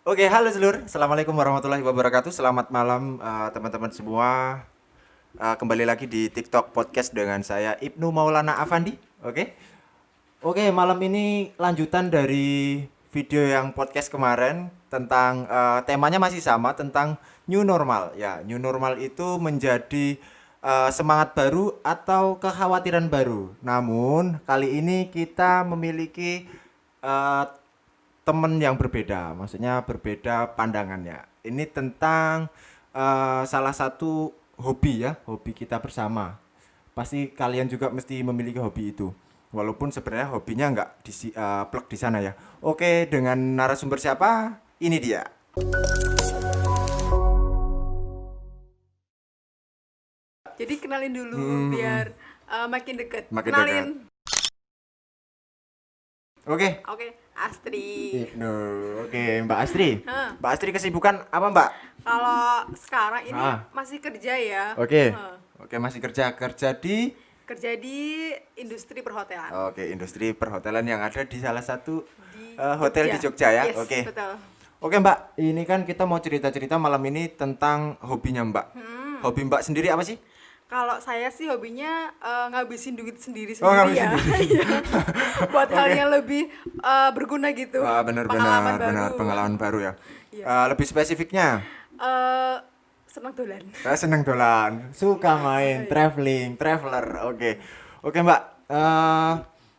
Oke, halo seluruh. Assalamualaikum warahmatullahi wabarakatuh. Selamat malam teman-teman semua. Kembali lagi di TikTok Podcast dengan saya Ibnu Maulana Afandi. Oke. Oke, malam ini lanjutan dari video yang podcast kemarin tentang temanya masih sama tentang new normal. Ya, new normal itu menjadi semangat baru atau kekhawatiran baru. Namun, kali ini kita memiliki eh, temen yang berbeda, maksudnya berbeda pandangannya. Ini tentang salah satu hobi ya, hobi kita bersama. Pasti kalian juga mesti memiliki hobi itu. Walaupun sebenarnya hobinya nggak plug di sana ya. Oke, dengan narasumber siapa? Ini dia. Jadi kenalin dulu biar makin deket. Makin Kenalin. dekat. Oke. Oke, Astri. No, oke, Mbak Astri. Hah. Mbak Astri kesibukan apa, Mbak? Kalau sekarang ini Ah. masih kerja ya. Oke. Hah. Oke, masih kerja di Kerja di industri perhotelan. Oke, industri perhotelan yang ada di salah satu Di hotel di Jogja ya. Yes, Oke. betul. Oke, Mbak. Ini kan kita mau cerita-cerita malam ini tentang hobinya Mbak. Hobi Mbak sendiri apa sih? Kalau saya sih hobinya ngabisin duit sendiri Oh, sendiri ngabisin ya. duit. Iya. Buat hal Oke. yang lebih berguna gitu. Benar Pengalaman baru. benar pengalaman baru ya. Iya. Lebih spesifiknya, Eh, senang dolan. saya seneng dolan, suka main, traveler. Oke. Oke, Mbak.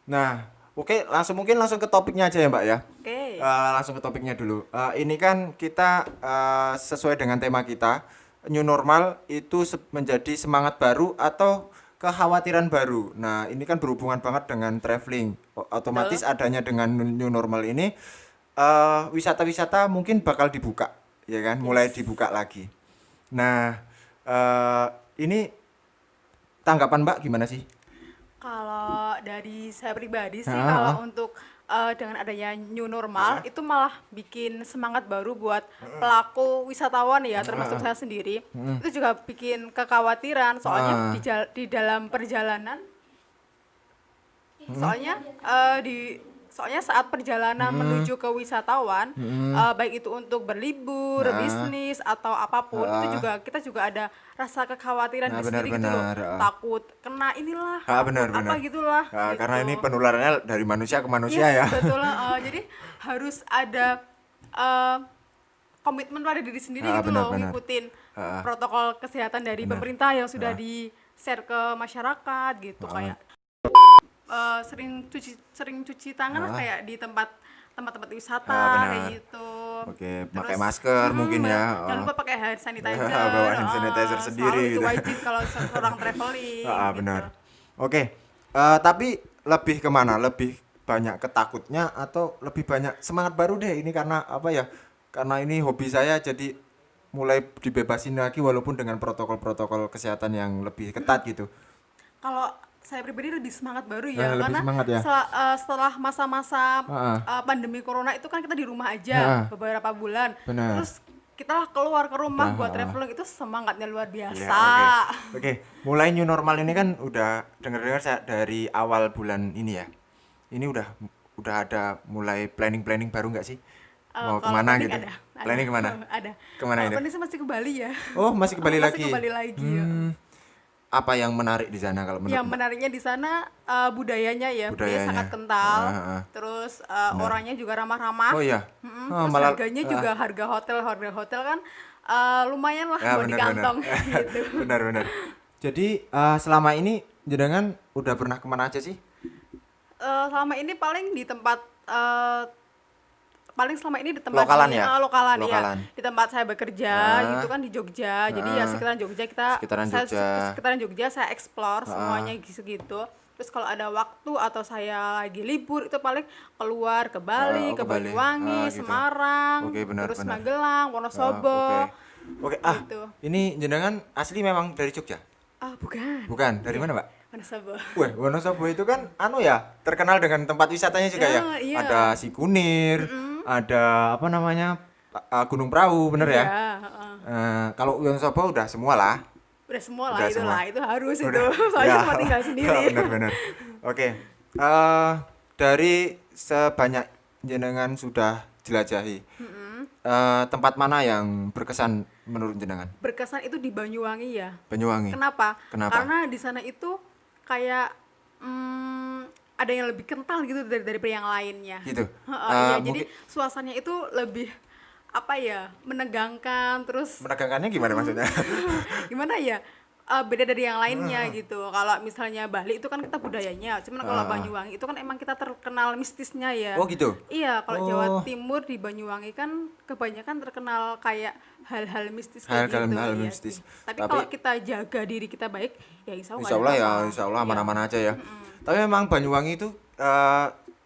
Nah, oke, langsung ke topiknya aja ya, Mbak ya. Oke. Langsung ke topiknya dulu. Ini kan kita sesuai dengan tema kita, new normal itu menjadi semangat baru atau kekhawatiran baru. Nah, ini kan berhubungan banget dengan traveling. Otomatis adanya dengan new normal ini, wisata-wisata mungkin bakal dibuka, ya kan? Mulai dibuka lagi. Nah, ini tanggapan Mbak gimana sih? Kalau dari saya pribadi sih, Ah, kalau ah. untuk dengan adanya new normal itu malah bikin semangat baru buat pelaku wisatawan ya, termasuk saya sendiri. Itu juga bikin kekhawatiran, soalnya Ah. di dalam perjalanan, soalnya soalnya saat perjalanan menuju ke wisatawan, baik itu untuk berlibur, bisnis atau apapun, itu juga kita juga ada rasa kekhawatiran Nah, di sendiri gitu loh, benar-benar. takut kena inilah, Benar takut apa benar. gitulah Karena ini gitu. penularannya dari manusia ke manusia ya. Yes, betul. Jadi harus ada eh, komitmen pada diri sendiri gitu loh, Benar-benar. ngikutin protokol kesehatan dari pemerintah yang sudah di-share ke masyarakat gitu, kayak sering cuci tangan lah, kayak di tempat-tempat wisata Benar. kayak gitu. Oke, Terus pakai masker mungkin ya. jangan lupa pakai hand sanitizer. Bawa hand sanitizer sendiri selalu itu gitu. wajib kalau seorang traveling gitu. Benar. Oke. Tapi lebih kemana? Lebih banyak ketakutnya atau lebih banyak semangat baru deh ini karena apa ya? Karena ini hobi saya jadi mulai dibebasin lagi walaupun dengan protokol-protokol kesehatan yang lebih ketat gitu. Kalau saya pribadi lebih semangat baru Lebih ya, karena semangat ya. setelah masa-masa Heeh. pandemi corona itu kan kita di rumah aja Heeh. beberapa bulan. Benar. Terus kita lah keluar ke rumah Nah, buat traveling, itu semangatnya luar Ya, biasa. oke. Mulai new normal ini kan udah dengar-dengar dari awal bulan ini ya. Ini udah ada mulai planning baru nggak sih? Mau Kalau kemana planning gitu? ada. Planning kemana? Ada. Kemana Kalau ini? planning sih masih ke Bali ya. Oh, masih kembali Masih lagi. ke Bali lagi ya. Apa yang menarik di sana kalau menurut Yang Mbak? menariknya di sana budayanya ya, budaya Budayanya. sangat kental. Heeh. Terus orangnya juga ramah-ramah. Oh iya. Terus Malah harganya juga, harga hotel kan lumayan lah ya buat di benar kantong gitu. benar. Jadi selama ini jenengan udah pernah kemana aja sih? Selama ini paling selama ini di tempat Lokalan di, ya? lokalan ya, Lokalan. di tempat saya bekerja gitu kan, di Jogja. Jadi ya sekitaran Jogja sekitaran Jogja saya explore semuanya gitu. Terus kalau ada waktu atau saya lagi libur itu paling keluar ke Bali, Ke ke Bali. Banyuwangi, Gitu. Semarang, Oke, benar, terus benar. Magelang, Wonosobo. Oke. Gitu. Ini jenengan asli memang dari Jogja? Bukan. Bukan, dari mana, Mbak? Wonosobo. Wah, Wonosobo itu kan terkenal dengan tempat wisatanya juga ya. Iya. Ada Si Kunir, ada apa namanya? Gunung Perahu, bener ya? Iya, heeh. Kalau Wonosobo udah semua lah. Udah semua lah, Udah itu semua. lah, itu harus itu. Udah. Soalnya Ya. cuma tinggal sendiri. Bener. Oke. Dari sebanyak jenengan sudah jelajahi, tempat mana yang berkesan menurut jenengan? Berkesan itu di Banyuwangi ya. Banyuwangi. Kenapa? Kenapa? Karena di sana itu kayak ada yang lebih kental gitu dari yang lainnya. Gitu. Iya, jadi suasananya itu lebih apa ya, menegangkan, terus menegangkannya gimana maksudnya? gimana ya, beda dari yang lainnya gitu. Kalau misalnya Bali itu kan kita budayanya, cuman kalau Banyuwangi itu kan emang kita terkenal mistisnya ya. Oh gitu? Iya, kalau Jawa Timur di Banyuwangi kan kebanyakan terkenal kayak hal-hal mistis kayak gitu. Hal-hal Iya mistis. sih. Tapi kalau kita jaga diri kita baik, ya insya Allah insya Allah aman-aman aja ya. Tapi memang Banyuwangi itu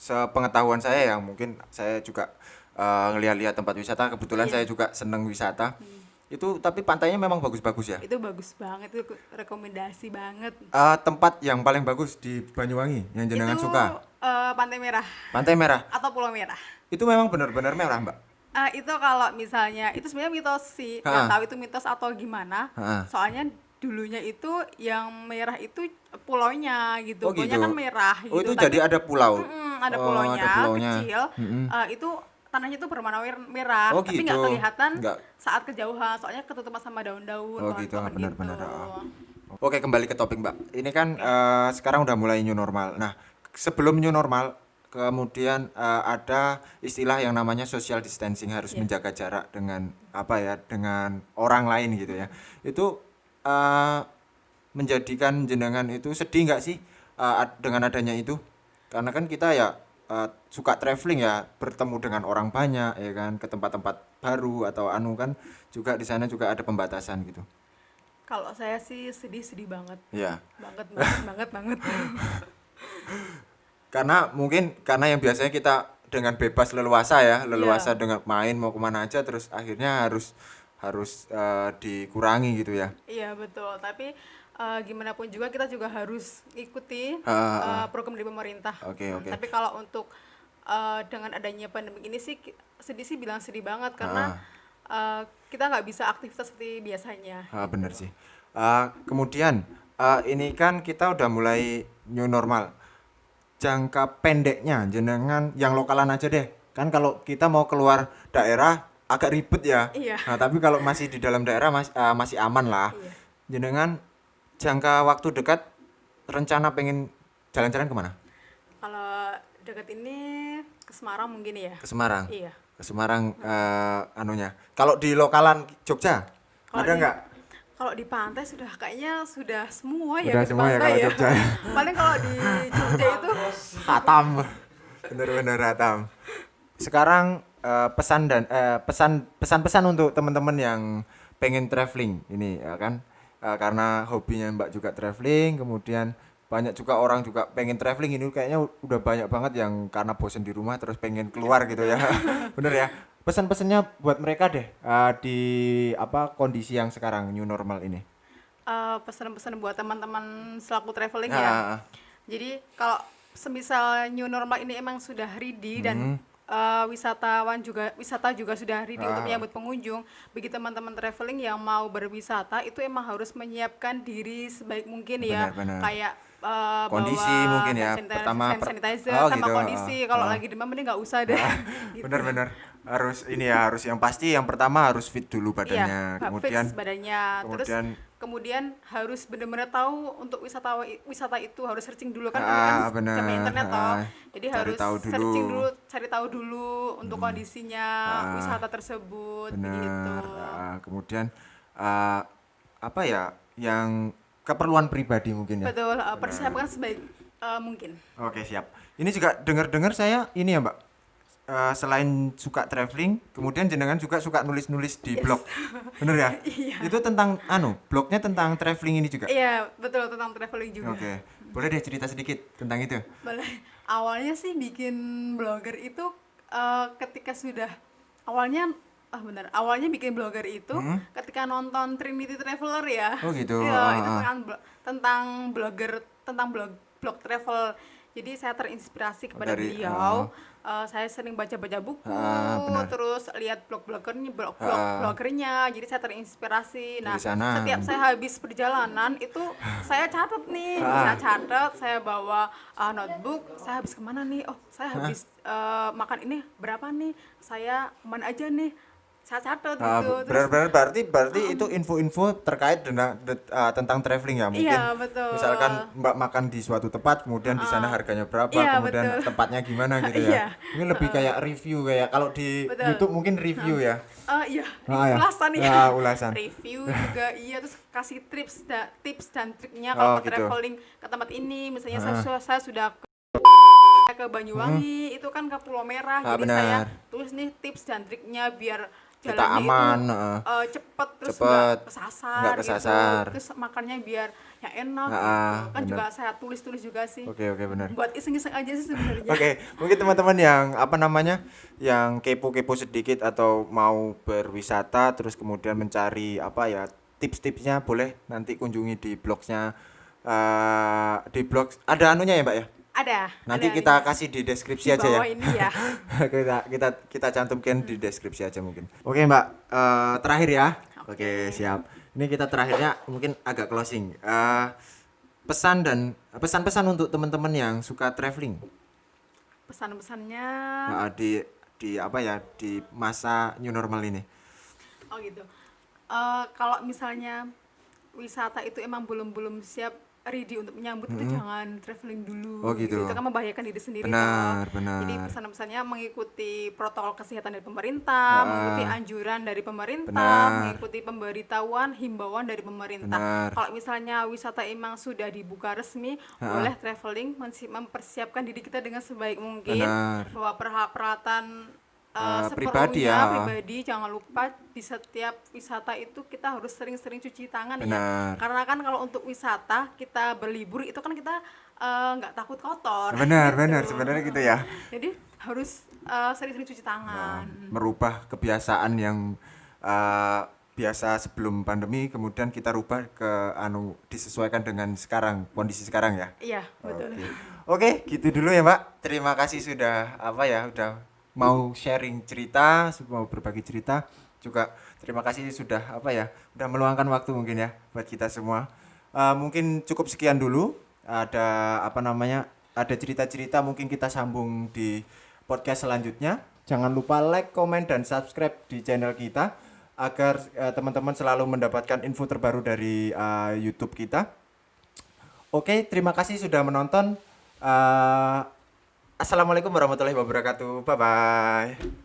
sepengetahuan saya ya, mungkin saya juga ngelihat-lihat tempat wisata, kebetulan saya juga seneng wisata. Itu tapi pantainya memang bagus-bagus ya. Itu bagus banget, itu rekomendasi banget. Tempat yang paling bagus di Banyuwangi yang jenengan suka? Pantai Merah. Pantai Merah. Atau Pulau Merah. Itu memang benar-benar merah, Mbak. Itu kalau misalnya itu sebenarnya mitos sih, nggak tahu itu mitos atau gimana. Soalnya dulunya itu yang merah itu pulaunya gitu. Pulaunya kan merah gitu. Oh, itu tapi, jadi ada pulau. Ada pulaunya, kecil. Itu tanahnya tuh berwarna merah, tapi nggak kelihatan saat kejauhan, soalnya ketutupan sama daun-daun. Oh gitu, benar-benar. Oke, kembali ke topik, Mbak. Ini kan sekarang udah mulai new normal. Nah, sebelum new normal, kemudian ada istilah yang namanya social distancing, harus menjaga jarak dengan dengan orang lain gitu ya. Itu menjadikan jenengan itu sedih nggak sih dengan adanya itu? Karena kan kita ya suka traveling ya, bertemu dengan orang banyak ya kan, ke tempat-tempat baru atau kan juga di sana juga ada pembatasan gitu. Kalau saya sih sedih banget. Iya. Banget. Karena yang biasanya kita dengan bebas leluasa dengan main mau kemana aja, terus akhirnya harus dikurangi gitu ya. Iya betul, tapi gimana pun juga kita juga harus ikuti program dari pemerintah. Okay. Tapi kalau untuk dengan adanya pandemi ini sih bilang sedih banget karena kita nggak bisa aktivitas seperti biasanya. Bener sih. Kemudian ini kan kita udah mulai new normal. Jangka pendeknya jenengan yang lokalan aja deh. Kan kalau kita mau keluar daerah agak ribet ya. Iya. Nah, tapi kalau masih di dalam daerah masih aman lah. Iya. Jenengan jangka waktu dekat rencana pengen jalan-jalan kemana? Kalau dekat ini ke Semarang mungkin ya. Ke Semarang? Iya. Ke Semarang Kalau di lokalan Jogja ada nggak? Kalau di pantai kayaknya sudah semua ya. Udah semua ya kalau Jogja. Paling kalau di Jogja itu hatam. Bener-bener hatam. Sekarang pesan-pesan untuk teman-teman yang pengen traveling ini ya kan, karena hobinya Mbak juga traveling, kemudian banyak juga orang juga pengen traveling, ini kayaknya udah banyak banget yang karena bosen di rumah terus pengen keluar gitu ya. Bener ya, pesan-pesannya buat mereka deh di kondisi yang sekarang new normal ini. Pesan-pesan buat teman-teman selaku traveling ya. Jadi kalau semisal new normal ini emang sudah ready dan wisata juga sudah ready untuk menyambut pengunjung. Bagi teman-teman traveling yang mau berwisata itu emang harus menyiapkan diri sebaik mungkin ya. Benar. Kayak kondisi bawa mungkin ya, pertama hand sanitizer sama gitu. Kondisi kalau lagi demam mending nggak usah deh. Gitu. Benar. Harus yang pasti yang pertama harus fit dulu badannya. Iya, kemudian fit badannya. Terus kemudian harus benar-benar tahu untuk wisata itu harus searching dulu kan, sama internet toh. Jadi harus searching dulu, cari tahu dulu untuk kondisinya wisata tersebut. Benar. Kemudian yang keperluan pribadi mungkin ya. Betul, persiapkan sebaik mungkin. Oke, siap. Ini juga dengar saya ini ya, Mbak. Selain suka traveling, kemudian jenengan juga suka nulis-nulis di blog. Bener ya? Iya. Itu tentang blognya tentang traveling ini juga? Iya, betul, tentang traveling juga. Oke. Boleh deh cerita sedikit tentang itu? Boleh. Awalnya sih bikin blogger itu ketika sudah awalnya bikin blogger itu ketika nonton Trinity Traveler ya. Oh gitu. Iya, itu tentang blog travel. Jadi saya terinspirasi kepada beliau. Saya sering baca-baca buku, terus lihat bloggernya. Jadi saya terinspirasi. Nah, setiap saya habis perjalanan itu saya catat nih. Saya bawa notebook. Saya habis kemana nih? Oh, saya habis makan ini berapa nih? Saya kemana aja nih? saya catat gitu. Berarti itu info-info terkait tentang traveling ya, mungkin. Iya, betul. Misalkan Mbak makan di suatu tempat, kemudian di sana harganya berapa, Iya, kemudian betul. tempatnya gimana gitu Iya. ya. Ini lebih kayak review, kayak kalau di Betul. YouTube mungkin review ya. Iya, Ya. ulasan ya. Ya, ulasan. Review juga iya, terus kasih tips dan triknya kalau gitu. traveling ke tempat ini. Misalnya saya sudah ke Banyuwangi, itu kan ke Pulau Merah, jadi benar. saya tulis nih tips dan triknya biar Kita jalannya aman, itu cepet, terus cepet, nggak kesasar, gitu. Terus makannya biar yang enak gitu. Kan benar. juga saya tulis juga sih. Oke, benar. Buat iseng-iseng aja sih sebenarnya. Oke, mungkin teman-teman yang yang kepo-kepo sedikit atau mau berwisata terus kemudian mencari tips-tipsnya, boleh nanti kunjungi di blognya, di blog ada anunya ya Mbak ya. Ada. Nanti kita kasih di deskripsi di aja ya. bawah ini ya. kita cantumkan di deskripsi aja mungkin. Oke Mbak, terakhir ya. Oke, siap. Ini kita terakhirnya mungkin agak closing. Pesan-pesan untuk teman-teman yang suka traveling. Pesan-pesannya di masa new normal ini. Oh gitu. Kalau misalnya wisata itu emang belum siap ready untuk menyambut itu jangan traveling dulu. Oh gitu. Itu kan membahayakan diri sendiri. Benar. Jadi pesan-pesannya mengikuti protokol kesehatan dari pemerintah, mengikuti anjuran dari pemerintah, mengikuti pemberitahuan, himbauan dari pemerintah. Kalau misalnya wisata emang sudah dibuka resmi, boleh traveling, mempersiapkan diri kita dengan sebaik mungkin, bawa peralatan pribadi pribadi. Jangan lupa di setiap wisata itu kita harus sering-sering cuci tangan. Ya, karena kan kalau untuk wisata kita berlibur itu kan kita nggak takut kotor. Benar sebenarnya gitu ya. Jadi harus sering-sering cuci tangan. Merubah kebiasaan yang biasa sebelum pandemi, kemudian kita rubah ke disesuaikan dengan kondisi sekarang ya. Iya, betul. Oke, gitu dulu ya Mbak. Terima kasih sudah udah mau sharing cerita, mau berbagi cerita. Juga terima kasih sudah udah meluangkan waktu mungkin ya buat kita semua. Mungkin cukup sekian dulu. Ada cerita-cerita mungkin kita sambung di podcast selanjutnya. Jangan lupa like, komen, dan subscribe di channel kita agar teman-teman selalu mendapatkan info terbaru dari YouTube kita. Oke, terima kasih sudah menonton. Assalamualaikum warahmatullahi wabarakatuh. Bye-bye.